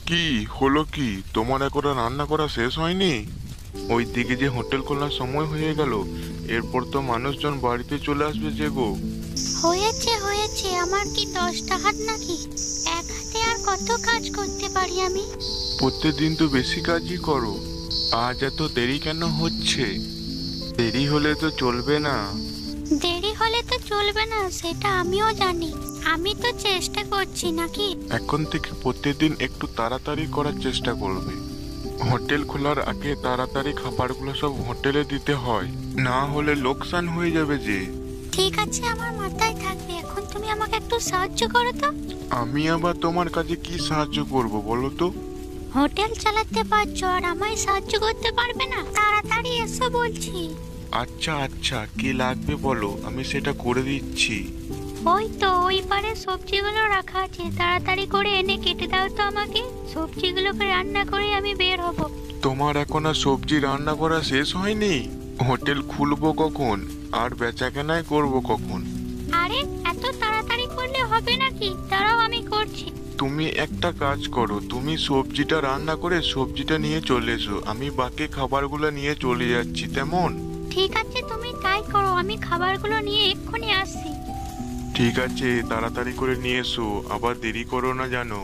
কি হলো কি? তোমার এখনো রান্না করা শেষ হয়নি? ওই দিকে যে হোটেল খোলার সময় হয়ে গেল, এরপর তো মানুষজন বাড়িতে চলে আসবে যে গো। হয়েছে হয়েছে, আমার কি 10টা হাত নাকি? এক হাতে আর কত কাজ করতে পারি আমি? প্রত্যেকদিন তো বেশি কাজই করো। আজ এত দেরি কেন হচ্ছে? দেরি হলে তো চলবে না। দেরি হলে তো চলবে না, সেটা আমিও জানি। আমি তো চেষ্টা করছি নাকি। এখন থেকে প্রত্যেকদিন একটু তাড়াতাড়ি করার চেষ্টা করবে। হোটেল খোলার আগে তাড়াতাড়ি খাবারগুলো সব হোটেলে দিতে হয়, না হলে লোকসান হয়ে যাবে যে। ঠিক আছে, আমার মাথায় থাকবে। এখন তুমি আমাকে একটু সাহায্য করো তো। আমি আবার তোমার কাছে কি সাহায্য করব বলো তো? হোটেল চালাতে পারছো আর আমায় সাহায্য করতে পারবে না? তাড়াতাড়ি এসো বলছি। আচ্ছা আচ্ছা, কি লাগবে বলো, আমি সেটা করে দিচ্ছি। ওই তো ওই পারে সবজিগুলো রাখা আছে, তাড়াতাড়ি করে এনে কেটে দাও তো আমাকে। সবজিগুলোকে রান্না করে আমি বের হব। তোমার এখন আর সবজি রান্না করা শেষ হয়নি? হোটেল খুলবো কখন আর বেচাকেনাই করবো কখন? আরে, এত তাড়াতাড়ি করলে হবে নাকি? দাঁড়াও, আমি করছি। তুমি একটা কাজ করো, তুমি সবজিটা রান্না করে সবজিটা নিয়ে চলে এসো, আমি বাকি খাবারগুলো নিয়ে চলে যাচ্ছি তেমন। ঠিক আছে, তুমি তাই করো, আমি খাবারগুলো নিয়ে এক্ষুনি আসছি। ঠিক আছে, তাড়াতাড়ি করে নিয়ে এসো, আবার দেরি করো না জানো।